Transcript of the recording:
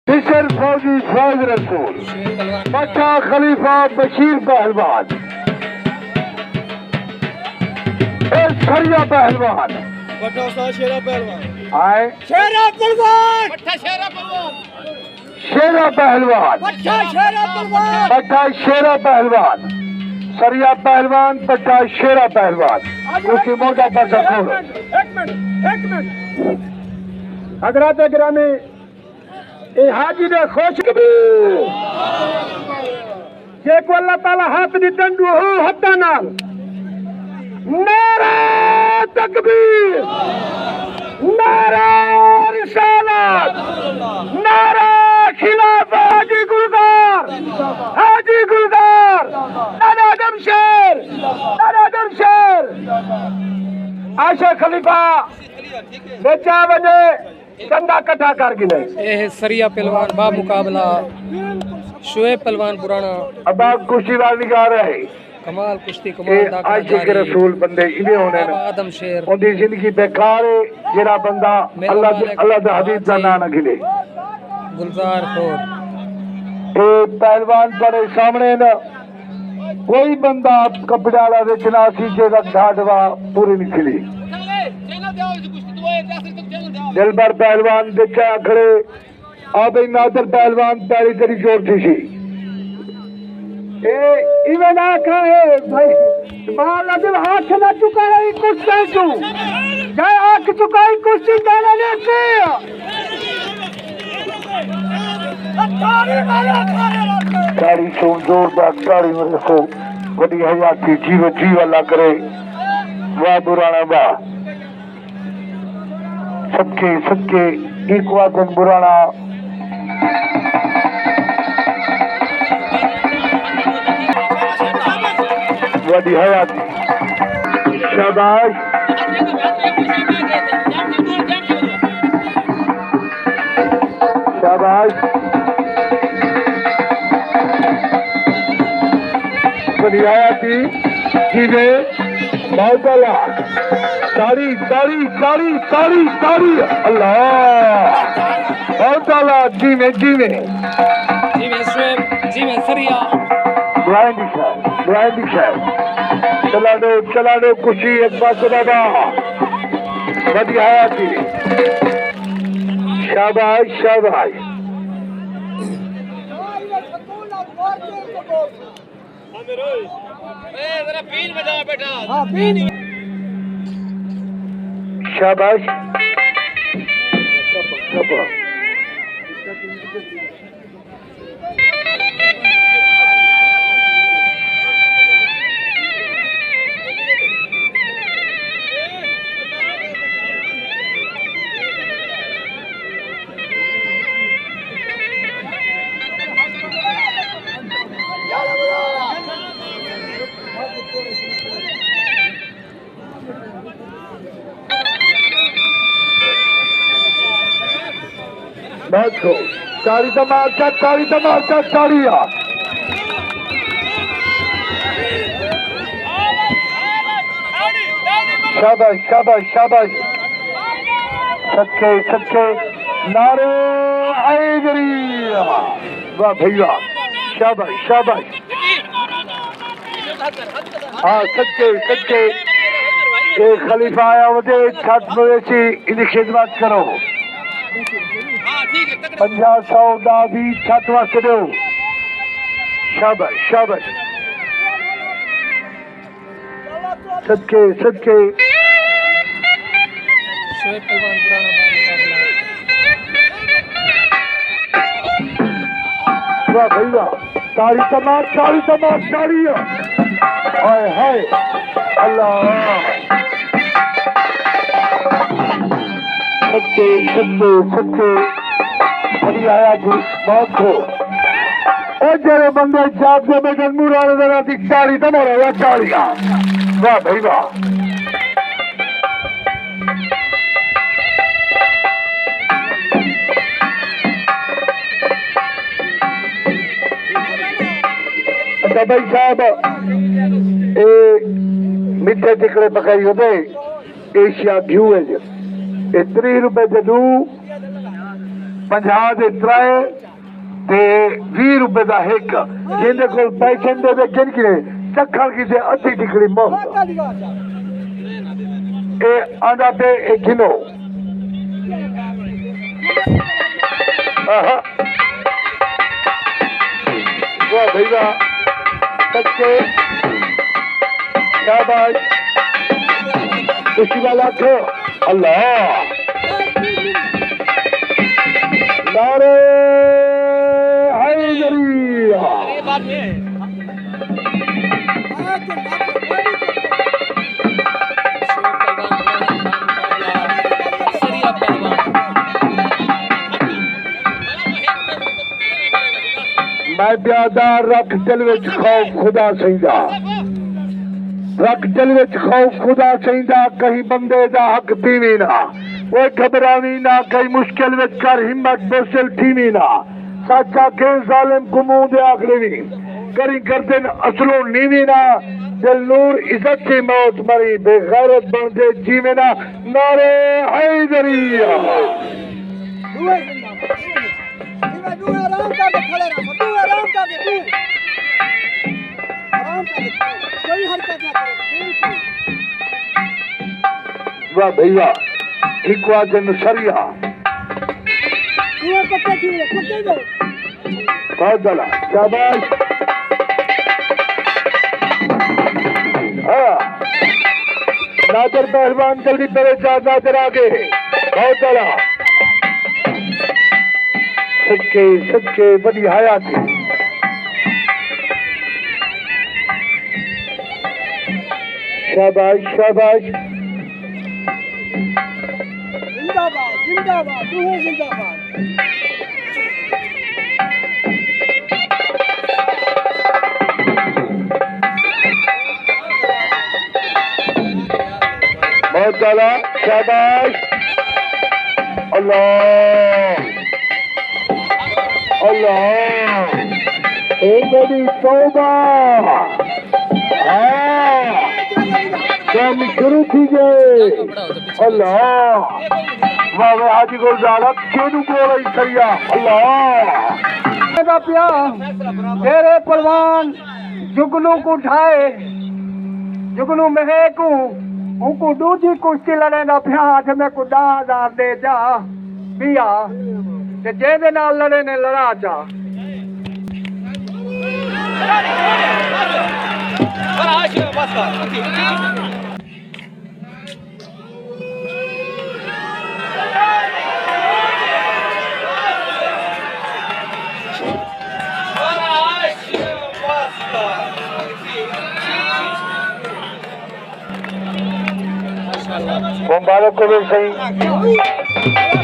Fisher फौजी फौज रसूल पट्टा खलीफा बशीर पहलवान सरिया पहलवान शेरा पहलवान आए शेरा पहलवान शेरा पहलवान शेरा पहलवान शेरा पहलवान पट्टा शेरा पहलवान सरिया पहलवान पट्टा शेरा पहलवान उसकी मोटा पर्चा खोलो। एक मिनट हजरात गिरामी ए हाजी ने खुश जे को अल्लाह ताला हाथ दी डंडू हो हत्ता नाल नारा तकबीर नारा रिसालत नारा खिलाफत हाजी गुलजार नारा दमशेर आशा खलीफा बेचा बजे चंदा कट्ठा कर गिने यह सरिया पहलवान बा मुकाबला शुएब पहलवान पुराना अब आप कुश्ती वाली गा रहे कमाल कुश्ती कमाल आशिक के रसूल बंदे इने होने ने आदम शेर उनकी जिंदगी बेकार है जेड़ा बंदा अल्लाह दा हबीब दा नाम न गिले गुलजार खोर ए पहलवान बड़े सामने न कोई बंदा कपड़ा वाला बेचना सी जेदा ढाडवा पूरी निकली दिलबर पहलवान देखा खड़े आ भाई नादर पहलवान पैरी तेरी जोर थी सी इवे ना खाए भाई माल अदिल हाथ ना चुकाई कुश्ती तू जाए आंख चुकाई कुश्ती जाने लेके गाड़ी सो जोरदार गाड़ी में रखो बड़ी हयाती जीव जीवाला करे वाह बुराना वाह सबके एक वादन बुराना बड़ी हयाती शाबाश शाबाश बड़ी हयाती जीवे बहुत अला ताड़ी ताड़ी ताड़ी ताड़ी ताड़ी अल्लाह बहुत अला जी में शुएब जी में सरिया ब्रांडी शायद चला दो खुशी एक बात दादा बढ़िया आती शाबाश शाबाश शाबाश बहुत खूब ताड़ी तमाचा ताड़िया शाबाश शाबाश शाबाश सच्चे नारे हैदरी वाह भैया शाबाश शाबाश हाँ सच्चे एक खलीफा आया मुझे छत मवेशी इनकी खिदमत करो 50-100 दा भी छत वास्ते दो शाबाश शाबाश सच्चे शुएब पहलवान पुराना बा मुकाबला वाह भैया ताड़ी हाय हाय अल्लाह सच्चे बड़ी आया जी बहुत हो और जरे बंदे जाप के बेटन मुराने देना थी ताड़ी तुम्हारा हुआ ताड़िया वाह भाई वाह अच्छा भाई साहब मिठे टिकड़े पकाई होते एशिया घी है जी ₹30 दू 50 ਦੇ 3 ਤੇ 20 ਰੁਪਏ ਦਾ ਇੱਕ ਜਿਹਦੇ ਕੋਲ ਪੈਸੇ ਦੇ ਦੇ ਕਿਨਕਿਰੇ ਚੱਖਣ ਕੀ ਤੇ ਅੱਧੀ ਟਿਕੜੀ ਮੁਫਤ ਇਹ ਆਂਦਾ ਤੇ ਇਹ ਕਿਲੋ वाह भैया बच्चे शाबाश खुशी वाला खो अल्लाह नारे हैदरिया मैं प्यादार रख दिल विच खौफ खुदा सहींदा रख दिल विच खौफ खुदा सहींदा कहीं बंदे दा हक पीवी ना वो घबरावी ना कहीं मुश्किल विच कर हिम्मत बेसिल थीवी ना सच्चा के जालिम को मुंह दे आखरी करी गर्दन असलो नीवी ना दिल नूर इज्जत की मौत मरी बेगैरत बन दे जीवे ना नारे हैदरिया वाह भैया एक दिन सरिया बहुत जला शाबाश हाँ नाजर पहलवान जल्दी परे चार नाजर आगे बहुत जला सच्चे सच्चे बड़ी हयात शाबाश शाबाश जिंदाबाद जिंदाबाद तू है जिंदाबाद बहुत ज्यादा शाबाश अल्लाह अल्लाह मेरी तौबा काम शुरू थी गए अल्लाह वाह हाजी गुलजारा केनू बोल सरिया अल्लाह का पिया तेरे परवान जुगनू को उठाए जुगनू महकू उनको दूसरी कुश्ती लड़े ना पिया आज मैं को 10,000 दे जा पिया ते जेदे नाल लड़े ने लड़ा जा मुबारक को भी सही